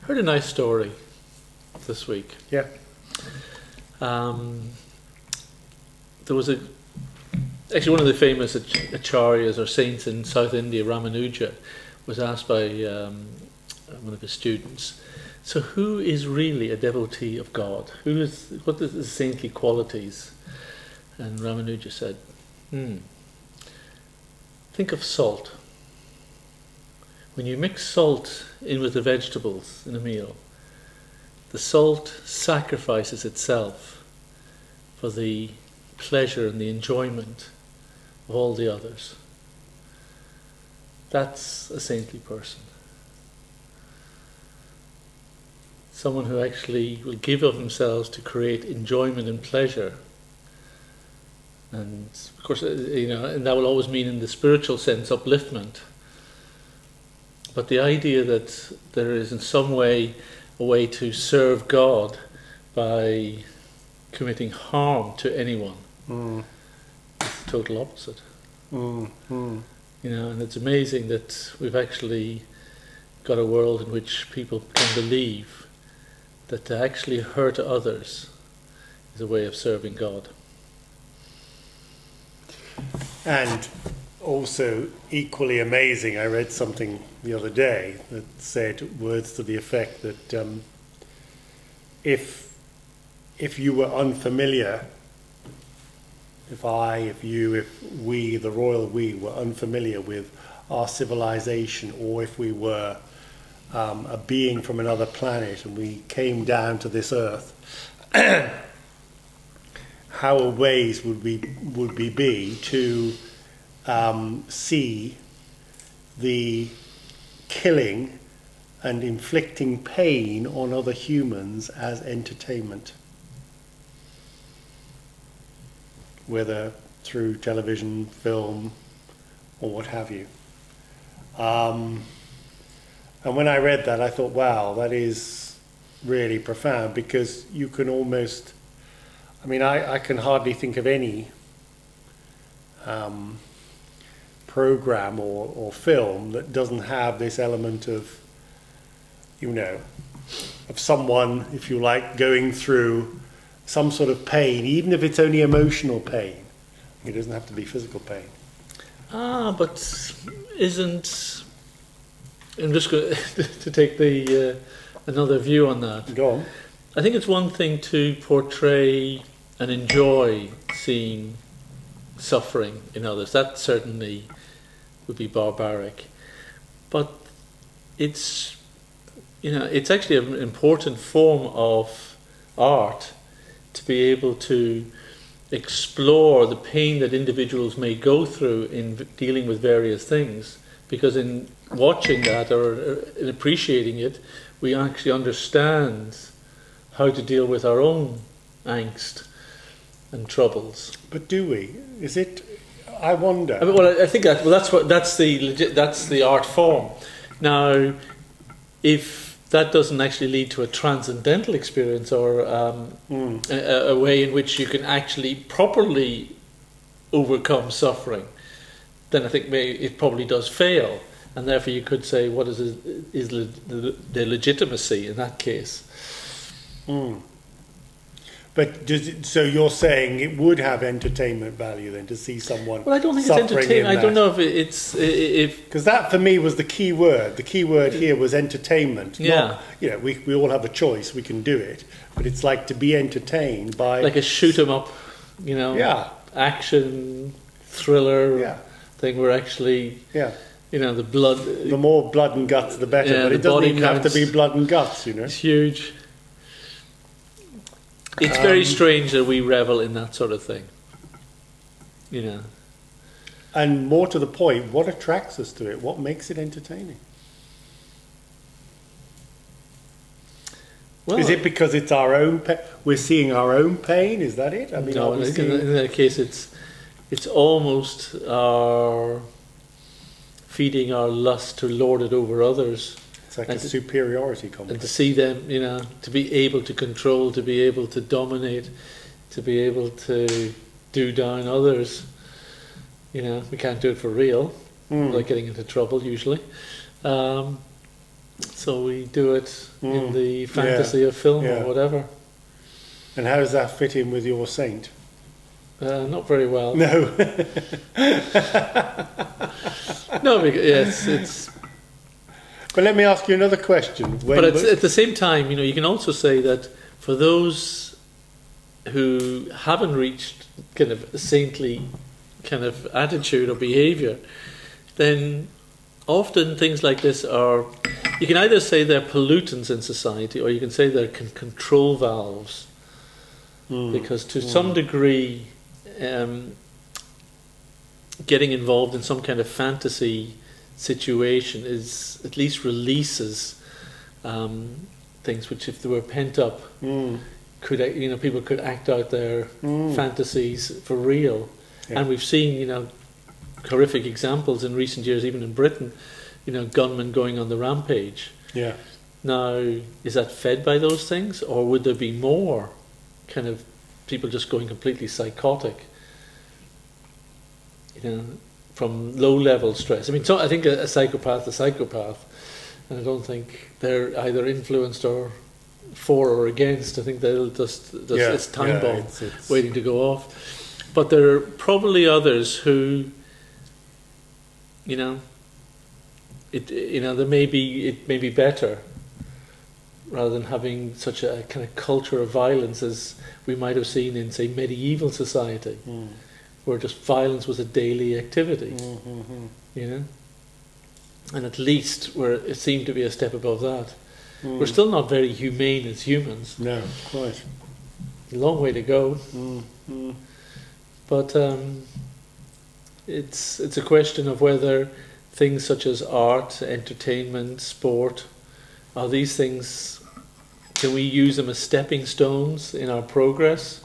Heard a nice story this week. Yeah. There was actually one of the famous acharyas or saints in South India, Ramanuja, was asked by one of his students, so who is really a devotee of God? What are the saintly qualities? And Ramanuja said, think of salt. When you mix salt in with the vegetables in a meal, the salt sacrifices itself for the pleasure and the enjoyment of all the others. That's a saintly person. Someone who actually will give of themselves to create enjoyment and pleasure. And of course, and that will always mean in the spiritual sense upliftment. But the idea that there is in some way a way to serve God by committing harm to anyone is the total opposite. And it's amazing that we've actually got a world in which people can believe that to actually hurt others is a way of serving God. And also equally amazing, I read something the other day that said words to the effect that if you were unfamiliar, if we, the royal we, were unfamiliar with our civilization, or if we were a being from another planet and we came down to this earth, how ways would we be to see the killing and inflicting pain on other humans as entertainment, whether through television, film, or what have you. And when I read that, I thought, wow, that is really profound, because you can almost, I can hardly think of any program or film that doesn't have this element of, of someone, if you like, going through some sort of pain, even if it's only emotional pain. It doesn't have to be physical pain. But isn't... I'm just going to take another view on that. Go on. I think it's one thing to portray and enjoy seeing suffering in others. That certainly would be barbaric. But it's actually an important form of art to be able to explore the pain that individuals may go through in dealing with various things, because in watching that or in appreciating it, we actually understand how to deal with our own angst and troubles. But do we? Is it? I wonder. I think that's the art form. Now, if that doesn't actually lead to a transcendental experience or a way in which you can actually properly overcome suffering, then I think it probably does fail, and therefore you could say, what is the legitimacy in that case? But so you're saying it would have entertainment value then to see someone? Well, I don't think it's entertainment. I don't know if because that for me was the key word. The key word here was entertainment. Yeah. Not, we all have a choice. We can do it, but it's like to be entertained by like a shoot 'em up, action thriller thing where actually the blood. The more blood and guts, the better. But it doesn't even have to be blood and guts. It's huge. It's very strange that we revel in that sort of thing. And more to the point, what attracts us to it? What makes it entertaining? Well, is it because it's our own we're seeing our own pain? Is that it? No, in that case, it's almost our feeding our lust to lord it over others. It's like a superiority complex. And to see them, to be able to control, to be able to dominate, to be able to do down others. We can't do it for real without getting into trouble usually. So we do it in Mm. the fantasy of film Yeah. or whatever. And how does that fit in with your saint? Not very well. No. No, yes, it's. But let me ask you another question. But at the same time, you know, you can also say that for those who haven't reached kind of a saintly kind of attitude or behaviour, then often things like this are, you can either say they're pollutants in society, or you can say they're control valves, because to some degree, getting involved in some kind of fantasy situation is at least releases things which, if they were pent up, could, you know, people could act out their fantasies for real. Yeah. And we've seen, you know, horrific examples in recent years, even in Britain, you know, gunmen going on the rampage. Yeah. Now, is that fed by those things, or would there be more kind of people just going completely psychotic, you know, from low-level stress? I mean, so I think a psychopath, and I don't think they're either influenced or for or against. I think they'll just it's time bomb it's waiting to go off. But there are probably others who, you know, it may be better, rather than having such a kind of culture of violence as we might have seen in, say, medieval society, where just violence was a daily activity, you know. And at least it seemed to be a step above that. We're still not very humane as humans. No, quite. A long way to go. But it's a question of whether things such as art, entertainment, sport, are these things, can we use them as stepping stones in our progress?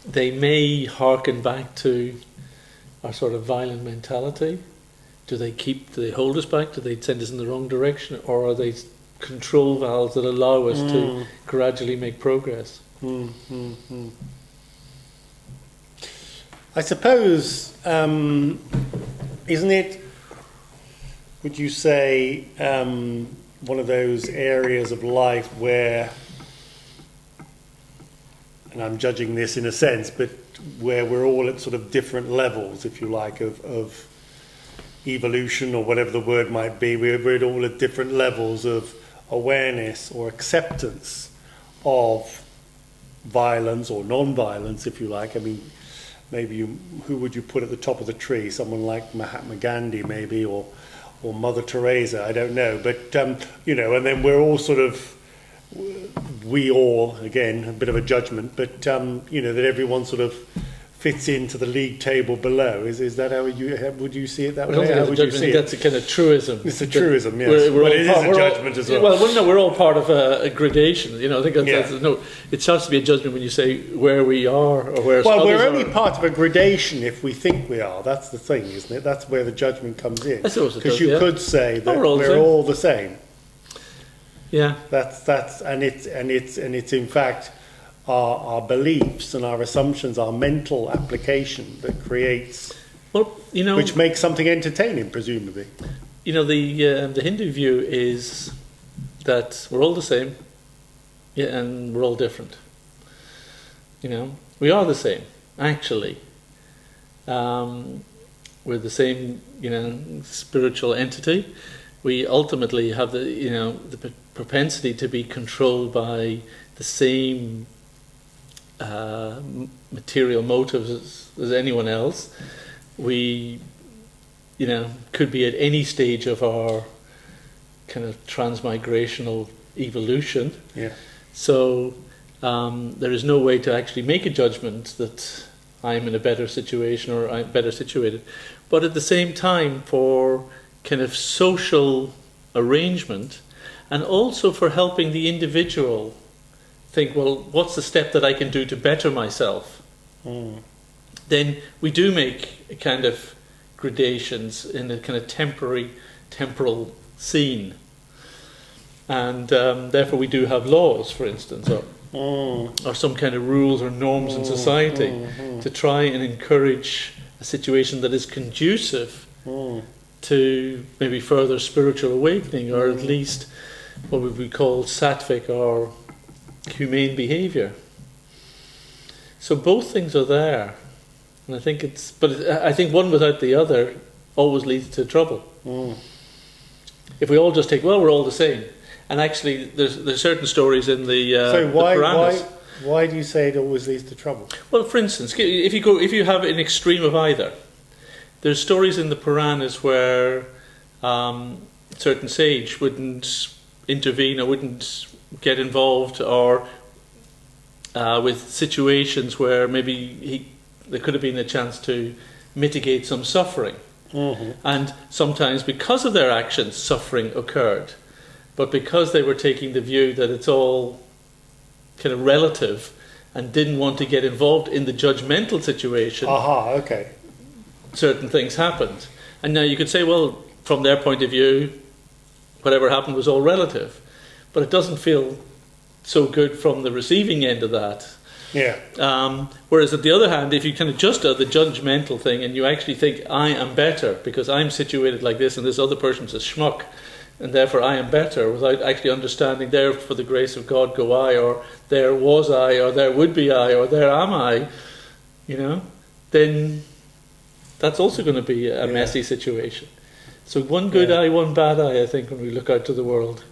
They may harken back to our sort of violent mentality. Do they hold us back? Do they send us in the wrong direction? Or are they control valves that allow us to gradually make progress? I suppose, isn't it, would you say, one of those areas of life where, and I'm judging this in a sense, but where we're all at sort of different levels, if you like, of evolution, or whatever the word might be, we're all at different levels of awareness or acceptance of violence or non-violence, if you like. I mean, maybe who would you put at the top of the tree? Someone like Mahatma Gandhi, maybe, or Mother Teresa, I don't know. But, you know, and then we're all sort of, we all, again, a bit of a judgment, but, you know, that everyone sort of fits into the league table below. Is that how would you see it that way? How would you see it? That's a kind of truism. It's a truism, yes. But it is a judgment as well. Well, no, we're all part of a gradation. You know, I think that's no. It starts to be a judgment when you say where we are or where. Well, others we're only are. part of a gradation if we think we are. That's the thing, isn't it? That's where the judgment comes in. I suppose it Because does, you yeah. could say that we're all the same. all the same. Yeah. That's and it's in fact our beliefs and our assumptions, our mental application that creates, Well, you know, which makes something entertaining, presumably. you know, the Hindu view is that we're all the same, yeah, and we're all different. You know, we are the same, actually. We're the same, you know, spiritual entity. We ultimately have the propensity to be controlled by the same material motives as anyone else. We, you know, could be at any stage of our kind of transmigrational evolution. Yeah. So there is no way to actually make a judgment that I'm in a better situation or I'm better situated. But at the same time, for kind of social arrangement, and also for helping the individual think, well, what's the step that I can do to better myself? Then we do make kind of gradations in a kind of temporal scene. And therefore we do have laws, for instance, or some kind of rules or norms in society to try and encourage a situation that is conducive to maybe further spiritual awakening, or at least what would we call sattvic or humane behaviour. So both things are there, and I think I think one without the other always leads to trouble. If we all just take, well, we're all the same, and actually there's certain stories in the So the Puranas. why do you say it always leads to trouble? Well, for instance, if you have an extreme of either, there's stories in the Puranas where certain sage wouldn't intervene or wouldn't get involved, or with situations where maybe there could have been a chance to mitigate some suffering. And sometimes because of their actions, suffering occurred. But because they were taking the view that it's all kind of relative and didn't want to get involved in the judgmental situation, Okay. certain things happened. And now you could say, well, from their point of view, whatever happened was all relative. But it doesn't feel so good from the receiving end of that. Yeah. Whereas at the other hand, if you kind of just do the judgmental thing and you actually think, I am better because I'm situated like this and this other person's a schmuck, and therefore I am better, without actually understanding, there for the grace of God go I, or there was I, or there would be I, or there am I, then that's also going to be a messy situation. So one good eye, one bad eye, I think, when we look out to the world.